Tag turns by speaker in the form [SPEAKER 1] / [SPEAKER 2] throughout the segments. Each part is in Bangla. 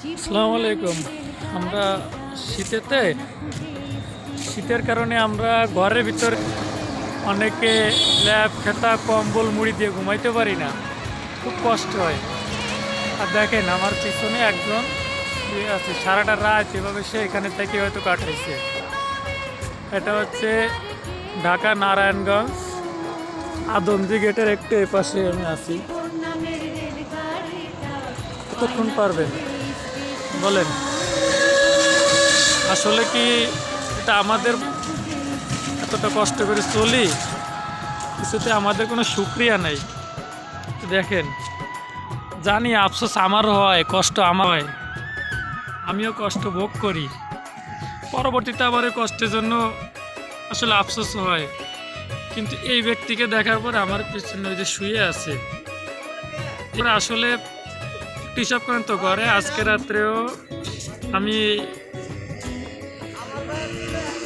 [SPEAKER 1] আসসালামু আলাইকুম। আমরা শীতের কারণে আমরা ঘরের ভিতরে অনেকে ল্যাপ খেতা কম্বল মুড়ি দিয়ে ঘুমাইতে পারি না, খুব কষ্ট হয়। আর দেখেন আমার পিছনে একজন শুয়ে আছে, সারাটা রাত এভাবে সে এখানে থেকে হয়তো কাটাইছে। এটা হচ্ছে ঢাকা নারায়ণগঞ্জ আদমজি গেটের একটু এপাশে আমি আছি। কতক্ষণ পারবেন বলেন? আসলে কি এটা আমাদের এতটা কষ্ট করে চলি, কিছুতে আমাদের কোনো শুক্রিয়া নেই। দেখেন, জানি আফসোস আমারও হয়, কষ্ট আমার হয়, আমিও কষ্ট ভোগ করি। পরবর্তীতে আবার এই কষ্টের জন্য আসলে আফসোস হয়। কিন্তু এই ব্যক্তিকে দেখার পর আমার পিছনে ওই যে শুয়ে আছে, এরা আসলে হিসাব করেন তো, ঘরে আজকে রাত্রেও আমি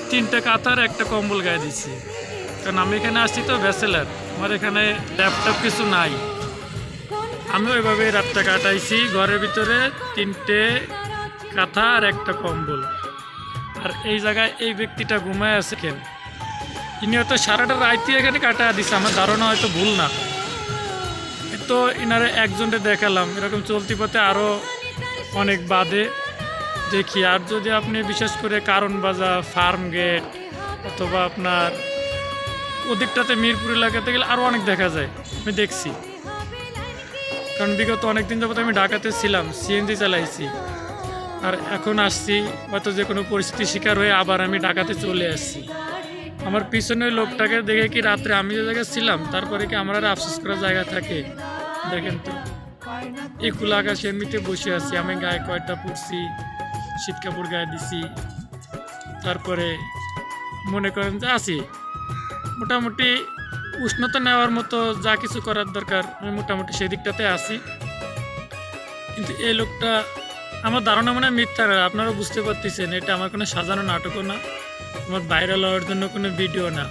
[SPEAKER 1] 3টে কাঁথার একটা কম্বল গায়ে দিচ্ছি, কারণ আমি এখানে আসছি তো ব্যাচেলার, আমার এখানে ল্যাপটপ কিছু নাই। আমি ওইভাবে রাতটা কাটাইছি ঘরের ভিতরে, 3টে কাঁথা আর একটা কম্বল। আর এই জায়গায় এই ব্যক্তিটা ঘুমায় আছে কেন? ইনি হয়তো সারাটা রাইতে এখানে কাটা দিচ্ছে, আমার ধারণা হয়তো ভুল না। তো ইনারে একজনকে দেখালাম, এরকম চলতি পথে আরও অনেক বাদে দেখি। আর যদি আপনি বিশেষ করে কারণ বাজার, ফার্ম গেট অথবা আপনার ওদিকটাতে মিরপুর এলাকাতে গেলে আরও অনেক দেখা যায়, আমি দেখছি। কারণ বিগত অনেক দিন যাবত আমি ঢাকাতে ছিলাম, সিএনজি চালাইছি, আর এখন আসছি হয়তো যে কোনো পরিস্থিতির শিকার হয়ে আবার আমি ঢাকাতে চলে আসছি। আমার পিছনের লোকটাকে দেখে কি রাত্রে আমি যে জায়গায় ছিলাম তারপরে কি আমার আর আফসোস করার জায়গা থাকে? দেখেন তো, এই খোলা আকাশে এমনিতে বসে আছি, আমি গায়ে কয়টা পরছি, শীত কাপড় গায়ে দিছি, তারপরে মনে করেন যে আছি মোটামুটি উষ্ণতা নেওয়ার মতো, যা কিছু করার দরকার আমি মোটামুটি সেই দিকটাতে আছি। কিন্তু এই লোকটা, আমার ধারণা মনে হয় মিথ্যা না, আপনারা বুঝতে পারতেছেন এটা আমার কোনো সাজানো নাটকও না, আমার ভাইরাল হওয়ার জন্য কোনো ভিডিও না,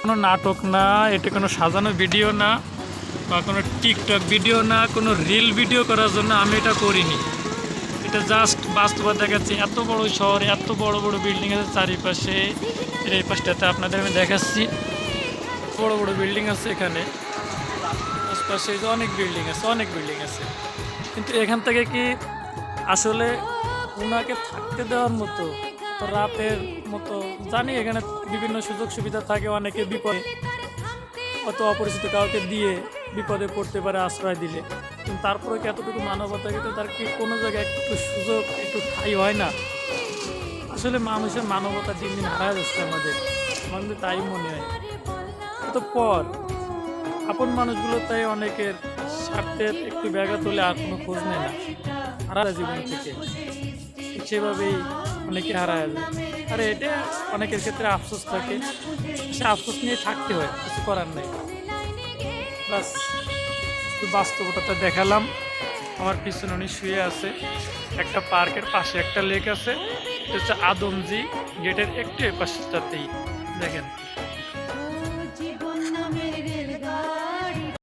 [SPEAKER 1] কোনো নাটক না, এটা কোনো সাজানো ভিডিও না, বা কোনো টিকটক ভিডিও না, কোনো রিল ভিডিও করার জন্য আমি এটা করিনি। এটা জাস্ট বাস্তবতা দেখাচ্ছি। এত বড় শহরে এত বড় বড় বিল্ডিং আছে চারিপাশে, এই পাশটাতে আপনাদের আমি দেখাচ্ছি, বড় বড় বিল্ডিং আছে এখানে আশপাশে, অনেক বিল্ডিং আছে, অনেক বিল্ডিং আছে। কিন্তু এখান থেকে কি আসলে ওনাকে থাকতে দেওয়ার মতো, তো রাতের মতো, জানি এখানে বিভিন্ন সুযোগ সুবিধা থাকে, অনেকে বিপদে অত অপরিচিত কাউকে দিয়ে বিপদে পড়তে পারে আশ্রয় দিলে, কিন্তু তারপরে কি এতটুকু মানবতা, কিন্তু তার কি কোনো জায়গায় একটু সুযোগ, একটু ঠাঁই হয় না? আসলে মানুষের মানবতা দিন দিন হারা যাচ্ছে আমাদের তাই মনে হয়। তো পর আপন মানুষগুলো তাই অনেকের স্বার্থের একটু ব্যাঘাত হলে আর কোনো খোঁজ নেয় না, হারা জীবন থেকে, সেভাবেই অনেকে হারায় যায়। আর এটা অনেকের ক্ষেত্রে আফসোস থাকে, সে আফসোস নিয়ে থাকতে হয়, কিছু করার নেই। বাস একটু বাস্তবতাটা দেখালাম। আমার পিছনে উনি শুয়ে আছে, একটা পার্কের পাশে একটা লেক আছে, এটা হচ্ছে আদমজি গেটের একটু এপাশটাতেই, দেখেন।